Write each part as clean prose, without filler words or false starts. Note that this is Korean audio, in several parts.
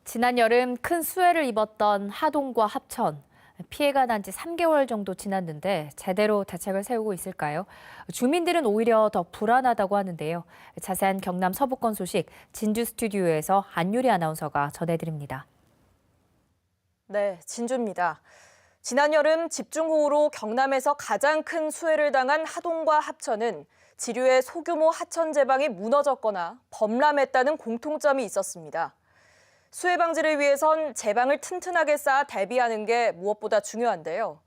지난 여름 큰 수해를 입었던 하동과 합천. 피해가 난 지 3개월 정도 지났는데 제대로 대책을 세우고 있을까요? 주민들은 오히려 더 불안하다고 하는데요. 자세한 경남 서부권 소식 진주 스튜디오에서 안유리 아나운서가 전해드립니다. 네, 진주입니다. 지난 여름 집중호우로 경남에서 가장 큰 수해를 당한 하동과 합천은 지류의 소규모 하천 제방이 무너졌거나 범람했다는 공통점이 있었습니다. 수해 방지를 위해선 제방을 튼튼하게 쌓아 대비하는 게 무엇보다 중요한데요.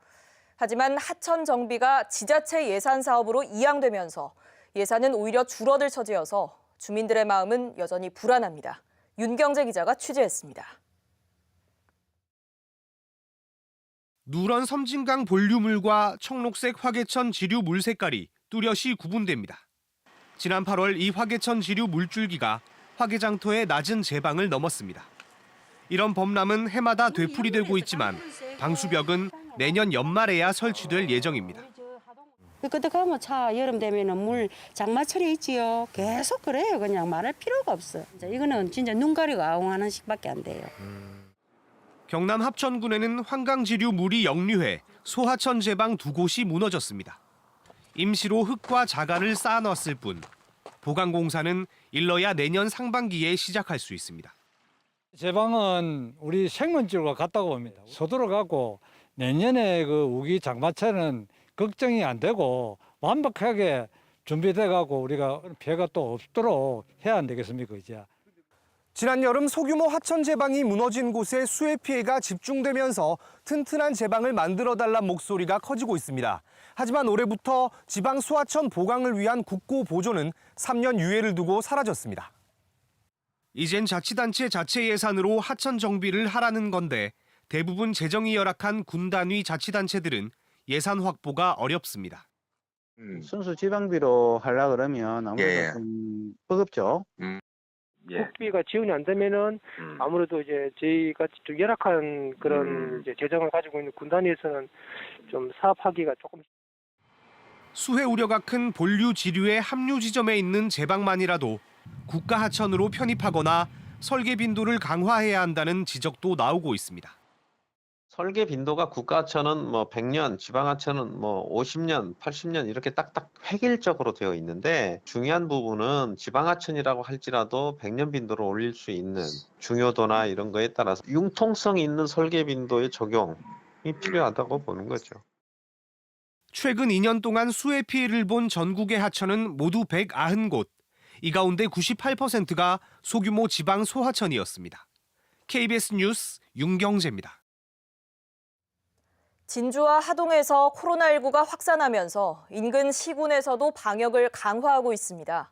하지만 하천 정비가 지자체 예산 사업으로 이양되면서 예산은 오히려 줄어들 처지여서 주민들의 마음은 여전히 불안합니다. 윤경재 기자가 취재했습니다. 누런 섬진강 본류물과 청록색 화개천 지류 물 색깔이 뚜렷이 구분됩니다. 지난 8월 이 화개천 지류 물줄기가 화개장터의 낮은 제방을 넘었습니다. 이런 범람은 해마다 되풀이되고 있지만 방수벽은 내년 연말에야 설치될 예정입니다. 그때 가면 차 여름 되면은 물 장마철이 있지요. 계속 그래요. 그냥 말할 필요가 없어요. 이거는 진짜 눈 가리고 아웅하는 식밖에 안 돼요. 경남 합천군에는 환강지류 물이 역류해 소하천 제방 2곳이 무너졌습니다. 임시로 흙과 자갈을 쌓아놨을 뿐 보강공사는 일러야 내년 상반기에 시작할 수 있습니다. 제방은 우리 생명줄과 같다고 봅니다. 서둘러가고 내년에 그 우기 장마철은 걱정이 안 되고 완벽하게 준비돼가고 우리가 피해가 또 없도록 해야 안 되겠습니까, 이제. 지난 여름 소규모 하천 제방이 무너진 곳에 수해 피해가 집중되면서 튼튼한 제방을 만들어달란 목소리가 커지고 있습니다. 하지만 올해부터 지방 수하천 보강을 위한 국고 보조는 3년 유예를 두고 사라졌습니다. 이젠 자치단체 자체 예산으로 하천 정비를 하라는 건데 대부분 재정이 열악한 군단위 자치단체들은 예산 확보가 어렵습니다. 순수 지방비로 하려고 그러면 아무래도 좀 버겁죠. 국비가 지원이 안 되면은 아무래도 이제 저희가 좀 열악한 그런 이제 재정을 가지고 있는 군단위에서는 좀 사업하기가 조금. 수해 우려가 큰 본류 지류의 합류 지점에 있는 제방만이라도 국가 하천으로 편입하거나 설계 빈도를 강화해야 한다는 지적도 나오고 있습니다. 설계 빈도가 국가하천은 뭐 100년, 지방하천은 뭐 50년, 80년 이렇게 딱딱 획일적으로 되어 있는데 중요한 부분은 지방하천이라고 할지라도 100년 빈도를 올릴 수 있는 중요도나 이런 거에 따라서 융통성 있는 설계 빈도의 적용이 필요하다고 보는 거죠. 최근 2년 동안 수해 피해를 본 전국의 하천은 모두 190곳. 이 가운데 98%가 소규모 지방 소하천이었습니다. KBS 뉴스 윤경재입니다. 진주와 하동에서 코로나19가 확산하면서 인근 시군에서도 방역을 강화하고 있습니다.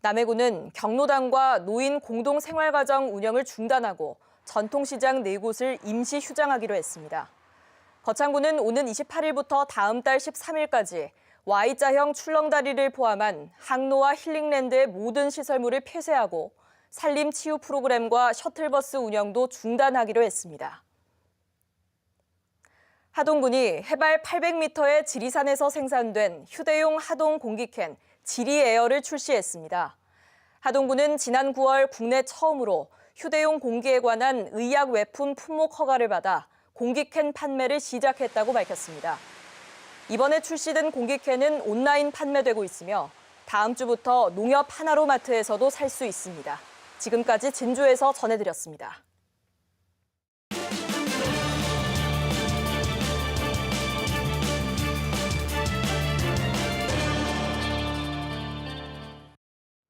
남해군은 경로당과 노인 공동생활가정 운영을 중단하고 전통시장 4곳을 임시 휴장하기로 했습니다. 거창군은 오는 28일부터 다음 달 13일까지 Y자형 출렁다리를 포함한 항로와 힐링랜드의 모든 시설물을 폐쇄하고 산림 치유 프로그램과 셔틀버스 운영도 중단하기로 했습니다. 하동군이 해발 800m의 지리산에서 생산된 휴대용 하동 공기캔 지리에어를 출시했습니다. 하동군은 지난 9월 국내 처음으로 휴대용 공기에 관한 의약 외품 품목 허가를 받아 공기캔 판매를 시작했다고 밝혔습니다. 이번에 출시된 공기캔은 온라인 판매되고 있으며 다음 주부터 농협 하나로마트에서도 살 수 있습니다. 지금까지 진주에서 전해드렸습니다.